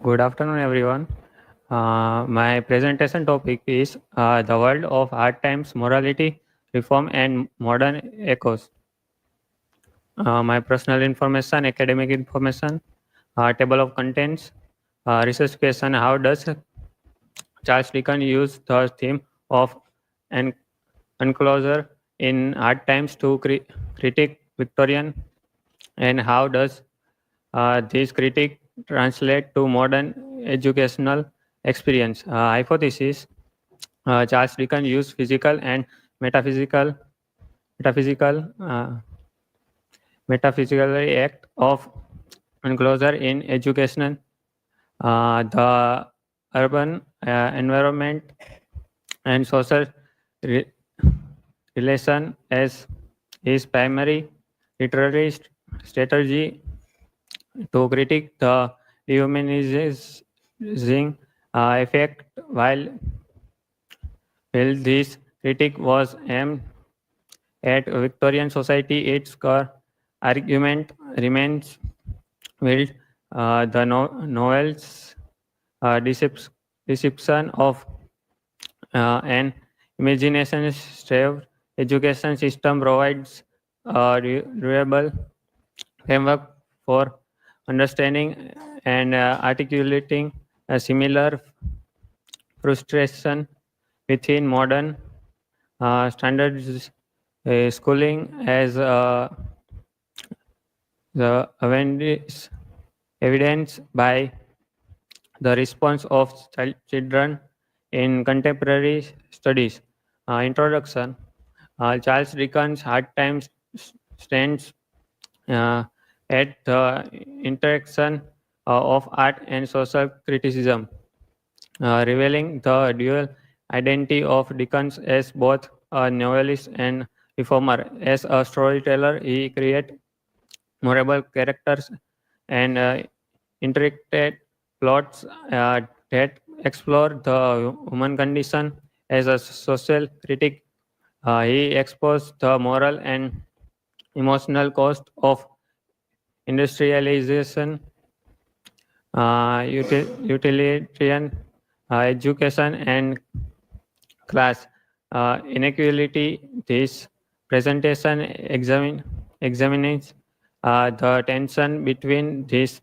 Good afternoon, everyone. My presentation topic is the world of hard times, morality, reform, and modern echoes. My personal information, academic information, table of contents, research question. How does Charles Dickens use the theme of an enclosure in hard times to critique Victorian, and how does this critique translate to modern educational experience? Hypothesis: Charles Dickens used physical and metaphysical metaphysical metaphysical act of enclosure in education. The urban environment and social re- relation as his primary literary strategy to critique the dehumanizing effect. While this critique was aimed at Victorian society, its core argument remains wild. The novel's deception of an imagination-starved education system provides a durable framework for understanding and articulating a similar frustration within modern standards schooling as the evidence by the response of children in contemporary studies. Introduction: Charles Dickens' Hard Times stands uh, at the intersection of art and social criticism, revealing the dual identity of Dickens as both a novelist and reformer. As a storyteller, he created memorable characters and intricate plots that explore the human condition. As a social critic, he exposed the moral and emotional cost of industrialization, utilitarian education, and class inequality. This presentation examines the tension between these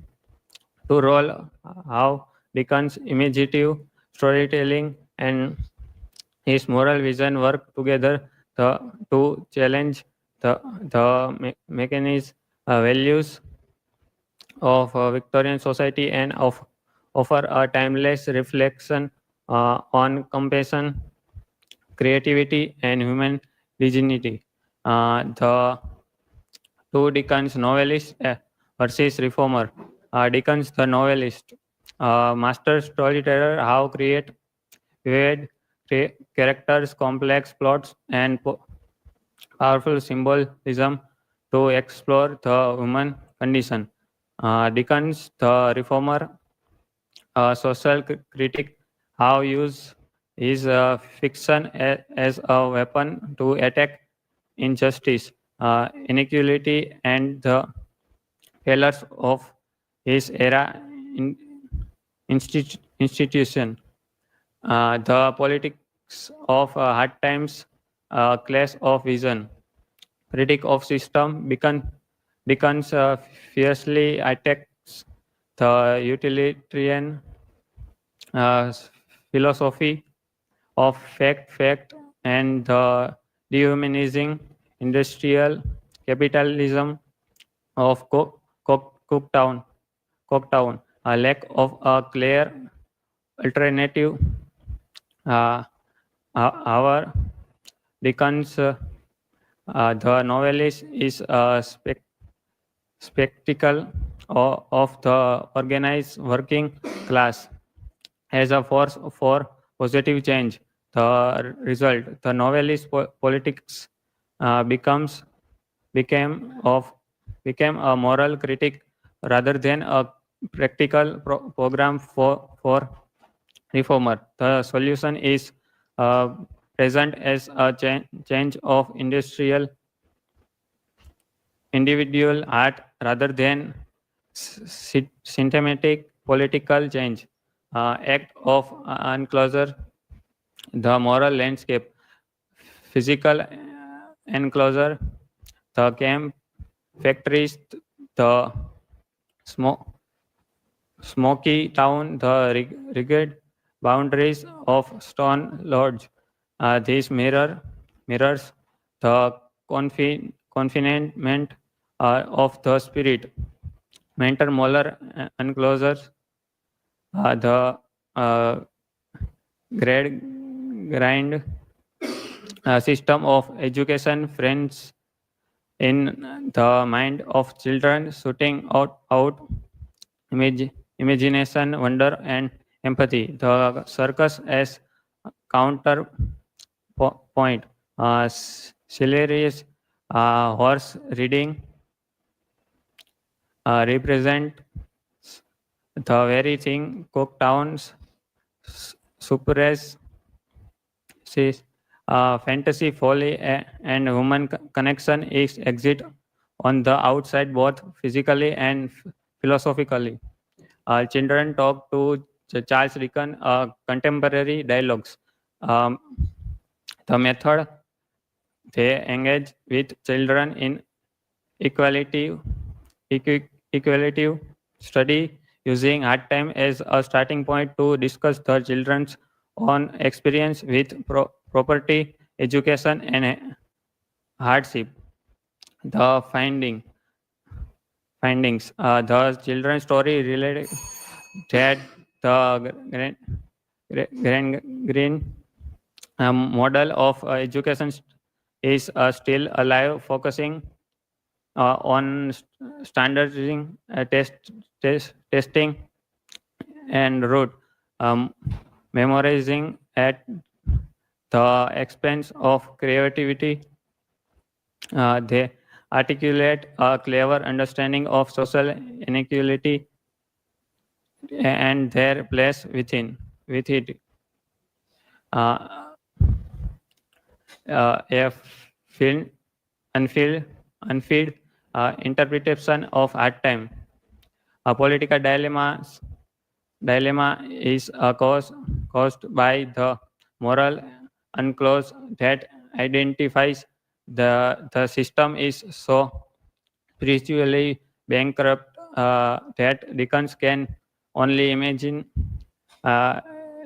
two roles, how Dickens' imaginative storytelling and his moral vision work together to challenge the mechanism, values of Victorian society and offer a timeless reflection on compassion, creativity, and human dignity. The two Dickens novelist versus reformer. Dickens, the novelist, master storyteller, how create vivid characters, complex plots, and powerful symbolism to explore the human condition. Dickens, the reformer, social critic, how use his fiction as a weapon to attack injustice, inequality, and the failures of his era in institution. The politics of hard times, clash of vision, critic of system becomes fiercely attacks the utilitarian uh, philosophy of fact, and the dehumanizing industrial capitalism of Cooktown. A lack of a clear alternative. Uh, our Dickens, the novelist, is a spectacle of the organized working class as a force for positive change. The result, the novelist politics becomes became of became a moral critic rather than a practical program for reformer. The solution is uh, present as a change of industrial individual art rather than systematic political change, act of enclosure, the moral landscape, physical enclosure, the camp, factories, the smoke, smoky town, the rigid boundaries of stone lodge. These mirrors the confinement of the spirit. Mental molar enclosures, the uh, grind system of education friends in the mind of children, shooting out imagination, wonder, and empathy. The circus as counterpoint, hilarious horse reading represent the very thing Cooktowns suppress says fantasy, folly, and human connection is exist on the outside both physically and philosophically. Children talk to Charles Dickens contemporary dialogues. Um, the method they engage with children in equality, equality study using hard time as a starting point to discuss the children's own experience with property, education, and hardship. The findings. The children's story related that the green model of education is still alive, focusing on standardizing, testing, and rote um, memorizing at the expense of creativity. They articulate a clever understanding of social inequality and their place with it. Uh, a film, unfilled, unfilled interpretation of art time. A political dilemma is caused by the moral unclose that identifies the system is so spiritually bankrupt that Dickens can only imagine uh,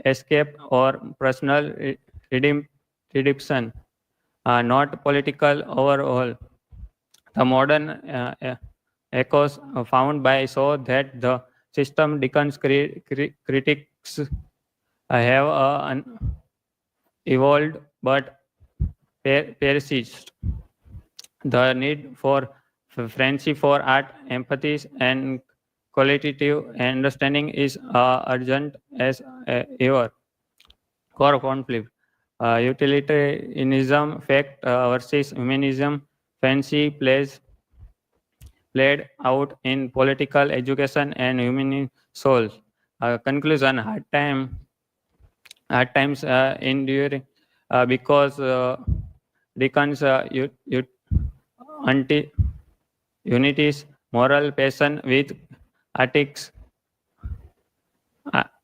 escape or personal redemption, not political overhaul. The modern echoes found by show that the system Dickens critics have evolved but persist. The need for friendship for art, empathy, and qualitative understanding is urgent as ever. Core conflict. Utilitarianism, fact versus humanism, fancy played out in political education and human souls. Conclusion: hard times enduring because Dickens anti unities moral passion with artists,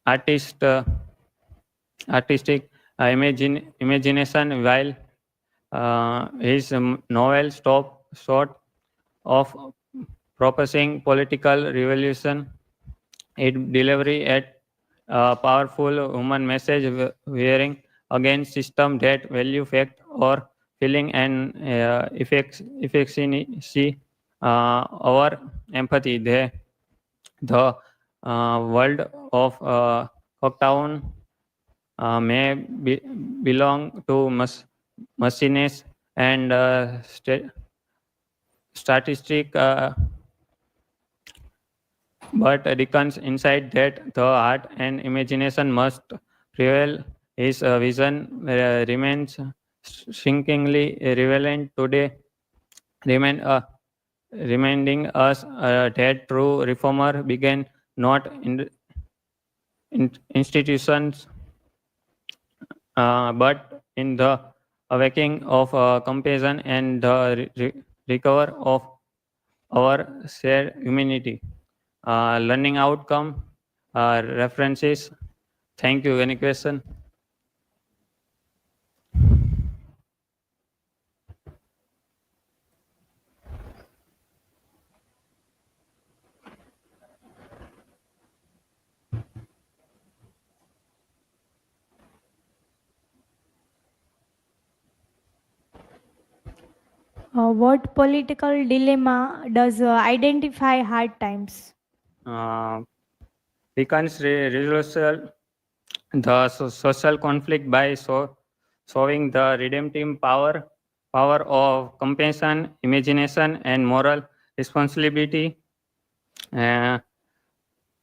artist artistic imagination while his novel stop short of proposing political revolution. It delivery at a powerful human message wearing against system that value fact or feeling and efficiency our empathy. The world of Cocktown may belong to machines and statistic, but Dickens insight that the art and imagination must prevail. His vision remains shrinkingly relevant today, remain, reminding us that true reformer began not in institutions but in the awakening of compassion and the recover of our shared humanity. Learning outcome. references. Thank you. Any question? What political dilemma does identify hard times? Uh, Beacons resolution the social conflict by showing the redemptive power of compassion, imagination, and moral responsibility. Uh,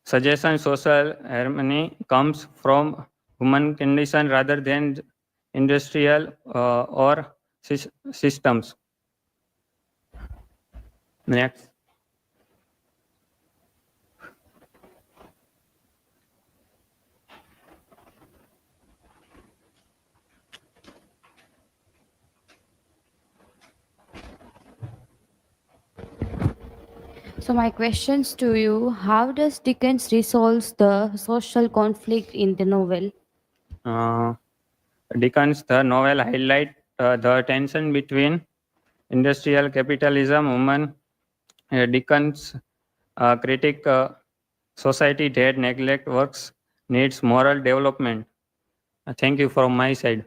Suggestion social harmony comes from human condition rather than industrial or systems. Next. So my questions to you: how does Dickens resolves the social conflict in the novel? Uh, Dickens, the novel highlight the tension between industrial capitalism, human Dickens critic society that neglect works needs moral development. Thank you from my side.